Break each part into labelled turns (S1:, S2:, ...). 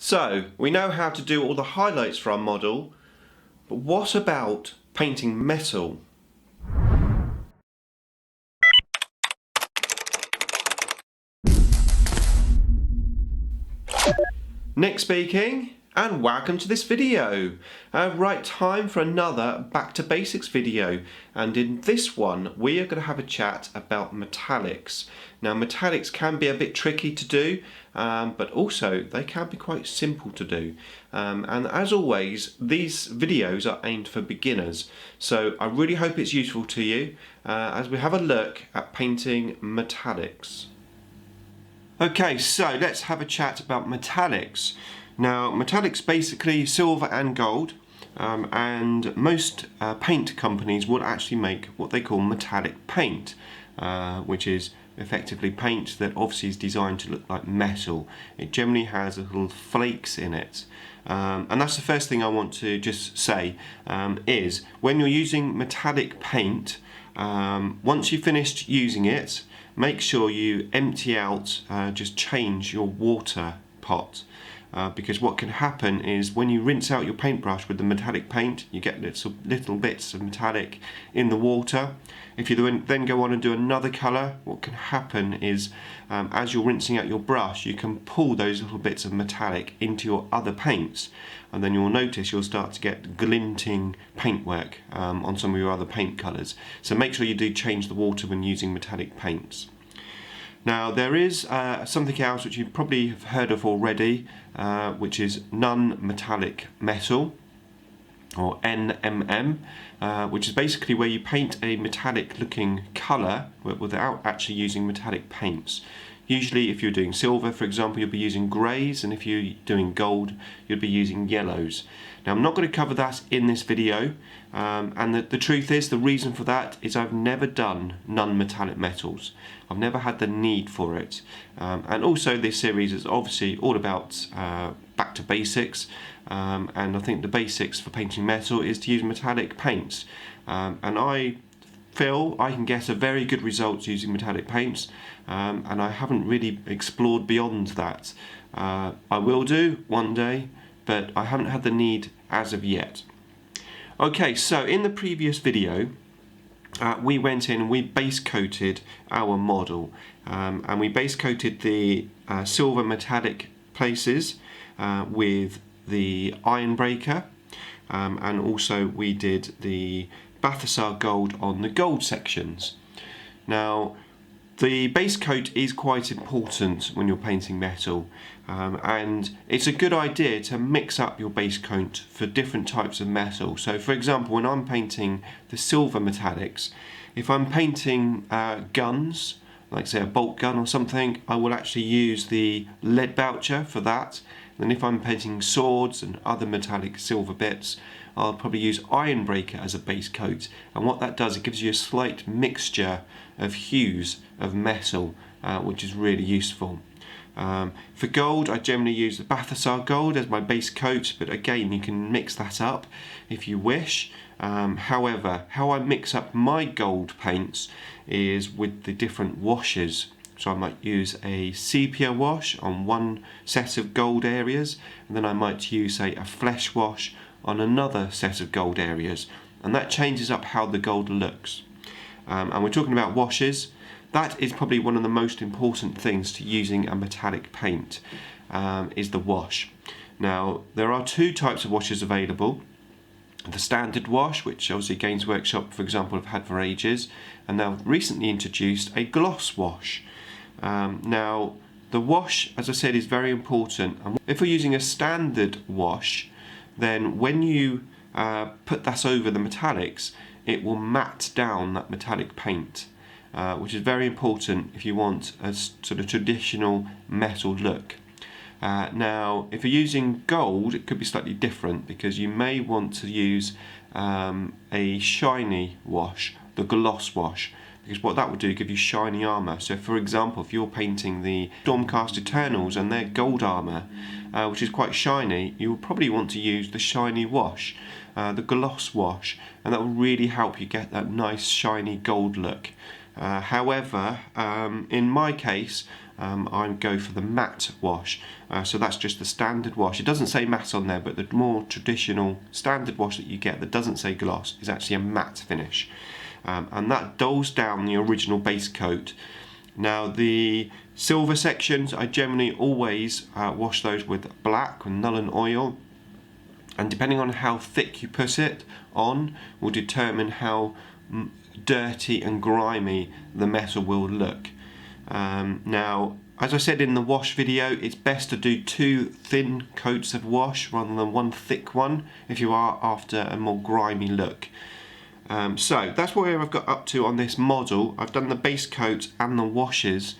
S1: So, we know how to do all the highlights for our model, but what about painting metal? Nick speaking, and welcome to this video. Right, time for another Back to Basics video, and in this one we are going to have a chat about metallics. Now metallics can be a bit tricky to do, but also they can be quite simple to do. And as always, these videos are aimed for beginners, so I really hope it's useful to you as we have a look at painting metallics. Okay, so let's have a chat about metallics. Now, metallics basically silver and gold, and most paint companies will actually make what they call metallic paint, which is effectively paint that obviously is designed to look like metal. It generally has little flakes in it. And that's the first thing I want to just say, is when you're using metallic paint, once you've finished using it, make sure you empty out, just change your water pot. Because what can happen is when you rinse out your paintbrush with the metallic paint, you get little bits of metallic in the water. If you then go on and do another colour, what can happen is as you're rinsing out your brush, you can pull those little bits of metallic into your other paints, and then you'll notice you'll start to get glinting paintwork on some of your other paint colours. So make sure you do change the water when using metallic paints. Now there is something else which you probably have heard of already, which is non-metallic metal, or NMM, which is basically where you paint a metallic looking colour without actually using metallic paints. Usually if you're doing silver, for example, you'll be using greys, and if you're doing gold, you'll be using yellows. Now I'm not going to cover that in this video, and the truth is, the reason for that is I've never done non-metallic metals. I've never had the need for it. And also this series is obviously all about back to basics, and I think the basics for painting metal is to use metallic paints. And I feel I can get a very good results using metallic paints, and I haven't really explored beyond that. I will do one day, but I haven't had the need as of yet. Okay, so in the previous video we went in and we base coated our model, and we base coated the silver metallic places with the iron breaker, and also we did the Balthasar gold on the gold sections. Now the base coat is quite important when you're painting metal, and it's a good idea to mix up your base coat for different types of metal. So for example, when I'm painting the silver metallics, if I'm painting guns, like say a bolt gun or something, I will actually use the lead voucher for that. And if I'm painting swords and other metallic silver bits, I'll probably use iron breaker as a base coat, and what that does, it gives you a slight mixture of hues of metal, which is really useful. For gold, I generally use the Balthasar gold as my base coat, but again you can mix that up if you wish. However, how I mix up my gold paints is with the different washes. So I might use a sepia wash on one set of gold areas, and then I might use, say, a flesh wash on another set of gold areas, and that changes up how the gold looks. And we're talking about washes. That is probably one of the most important things to using a metallic paint, is the wash. Now there are two types of washes available. The standard wash, which obviously Games Workshop, for example, have had for ages, and now recently introduced a gloss wash. Now the wash, as I said, is very important, and if we're using a standard wash, then when you put that over the metallics, it will matte down that metallic paint, which is very important if you want a sort of traditional metal look. Now if you're using gold, it could be slightly different, because you may want to use a shiny wash, the gloss wash, because what that would do, give you shiny armour. So for example, if you're painting the Stormcast Eternals and their gold armour, which is quite shiny, you will probably want to use the shiny wash, the gloss wash, and that will really help you get that nice shiny gold look. However, in my case, I go for the matte wash. So that's just the standard wash. It doesn't say matte on there, but the more traditional standard wash that you get that doesn't say gloss is actually a matte finish. And that dulls down the original base coat. Now the silver sections, I generally always wash those with black, with Nuln Oil, and depending on how thick you put it on will determine how dirty and grimy the metal will look. Now, as I said in the wash video, it's best to do 2 thin coats of wash rather than 1 thick one if you are after a more grimy look. So that's where I've got up to on this model. I've done the base coat and the washes,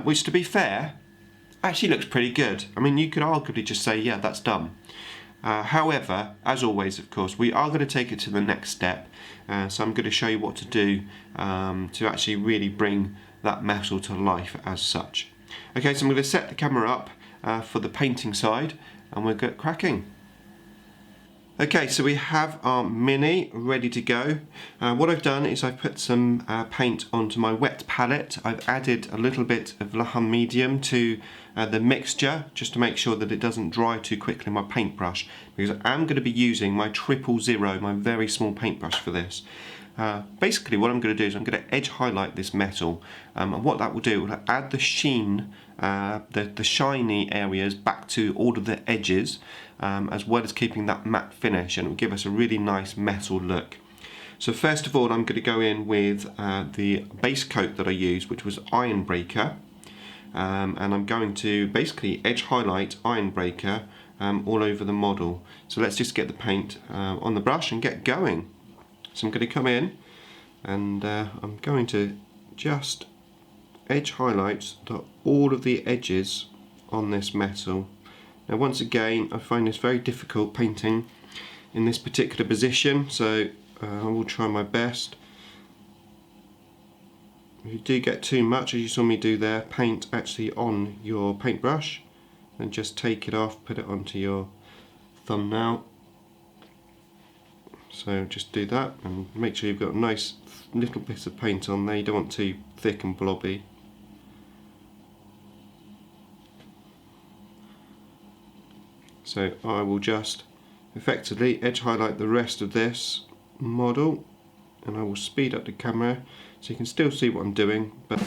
S1: which, to be fair, actually looks pretty good. I mean, you could arguably just say, yeah, that's done. However, as always, of course, we are going to take it to the next step. So I'm going to show you what to do to actually really bring that metal to life as such. Okay, so I'm going to set the camera up for the painting side, and we'll get cracking. Okay, so we have our Mini ready to go. What I've done is I've put some paint onto my wet palette. I've added a little bit of Laham Medium to the mixture just to make sure that it doesn't dry too quickly in my paintbrush, because I'm going to be using my 000, my very small paintbrush for this. Basically what I'm going to do is I'm going to edge highlight this metal, and what that will do, it will add the sheen, the shiny areas back to all of the edges, as well as keeping that matte finish, and it will give us a really nice metal look. So first of all, I'm going to go in with the base coat that I used, which was Ironbreaker, and I'm going to basically edge highlight Ironbreaker all over the model. So let's just get the paint on the brush and get going. So I'm going to come in and I'm going to just edge highlight all of the edges on this metal. Now once again, I find this very difficult painting in this particular position, so I will try my best. If you do get too much, as you saw me do there, paint actually on your paintbrush and just take it off, put it onto your thumbnail. So just do that and make sure you've got a nice little bit of paint on there. You don't want too thick and blobby. So I will just effectively edge highlight the rest of this model, and I will speed up the camera so you can still see what I'm doing. But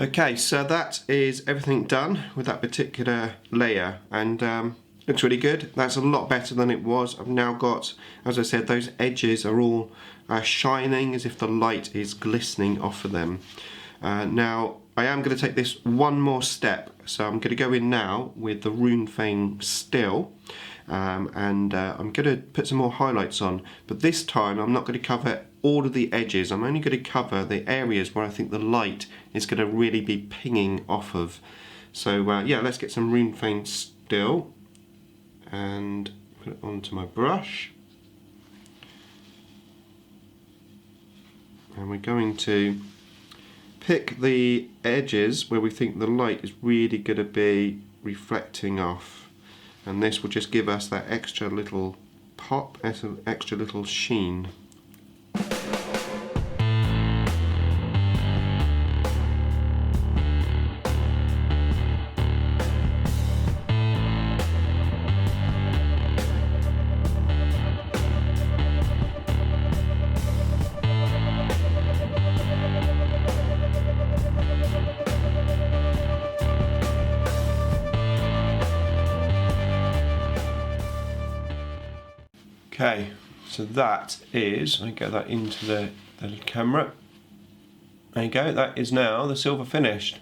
S1: okay, so that is everything done with that particular layer, and looks really good. That's a lot better than it was. I've now got, as I said, those edges are all shining as if the light is glistening off of them. Now I am going to take this one more step, so I'm going to go in now with the Runefang still, and I'm going to put some more highlights on, but this time I'm not going to cover all of the edges. I'm only going to cover the areas where I think the light is going to really be pinging off of. So yeah, let's get some Runefang still and put it onto my brush, and we're going to pick the edges where we think the light is really going to be reflecting off, and this will just give us that extra little pop, extra little sheen. Okay, so that is, I get that into the camera. There you go, that is now the silver finished.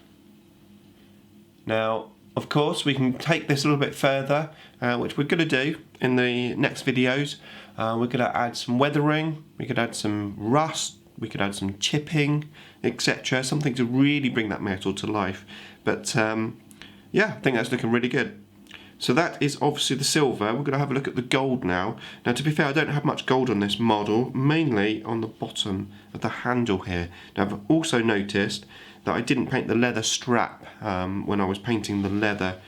S1: Now, of course, we can take this a little bit further, which we're going to do in the next videos. We're going to add some weathering, we could add some rust, we could add some chipping, etc. Something to really bring that metal to life. But yeah, I think that's looking really good. So that is obviously the silver. We're going to have a look at the gold now. Now, to be fair, I don't have much gold on this model, mainly on the bottom of the handle here. Now, I've also noticed that I didn't paint the leather strap when I was painting the leather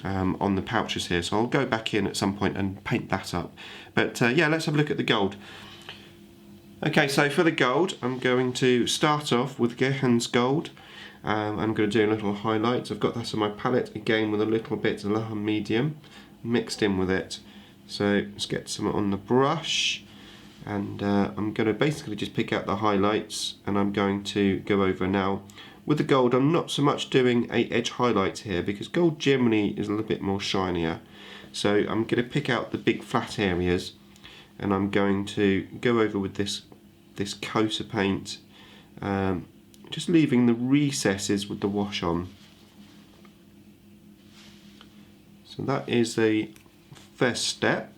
S1: on the pouches here. So I'll go back in at some point and paint that up. But yeah, let's have a look at the gold. Okay, so for the gold, I'm going to start off with Gehen's gold. I'm going to do a little highlights. I've got that on my palette again with a little bit of Laham medium mixed in with it. So let's get some on the brush, and I'm going to basically just pick out the highlights, and I'm going to go over now. With the gold, I'm not so much doing a edge highlights here because gold generally is a little bit more shinier. So I'm going to pick out the big flat areas, and I'm going to go over with this coat of paint. Just leaving the recesses with the wash on. So that is the first step.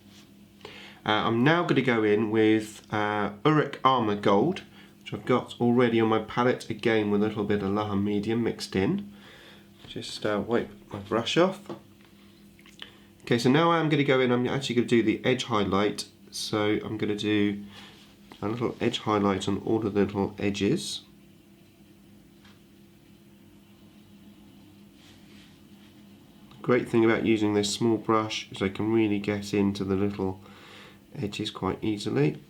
S1: I'm now going to go in with Uruk Armour Gold, which I've got already on my palette, again with a little bit of Laham medium mixed in. Just wipe my brush off. Okay, so now I'm going to go in, I'm actually going to do the edge highlight. So I'm going to do a little edge highlight on all of the little edges. Great thing about using this small brush is I can really get into the little edges quite easily.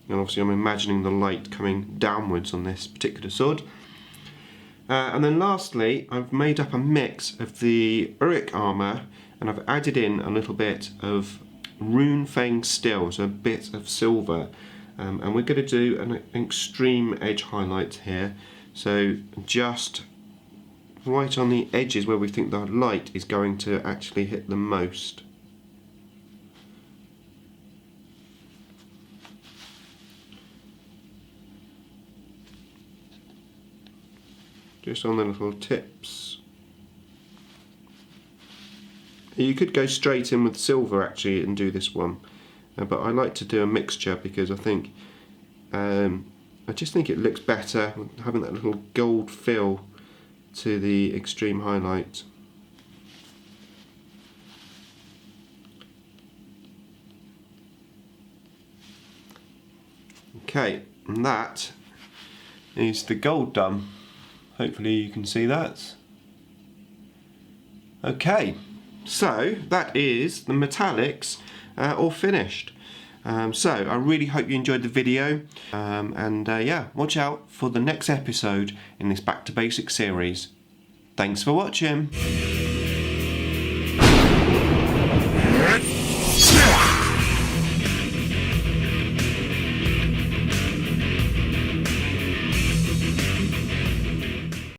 S1: And obviously I'm imagining the light coming downwards on this particular sword. And then lastly, I've made up a mix of the Uruk Armour, and I've added in a little bit of Rune Fang Steel, so a bit of silver. And we're going to do an extreme edge highlight here. So just right on the edges where we think the light is going to actually hit the most. Just on the little tips. You could go straight in with silver actually and do this one, but I like to do a mixture because I think I just think it looks better having that little gold fill to the extreme highlight. Okay, and that is the gold done. Hopefully you can see that. Okay, so that is the metallics all finished. So I really hope you enjoyed the video, and yeah, watch out for the next episode in this Back to Basics series. Thanks for watching.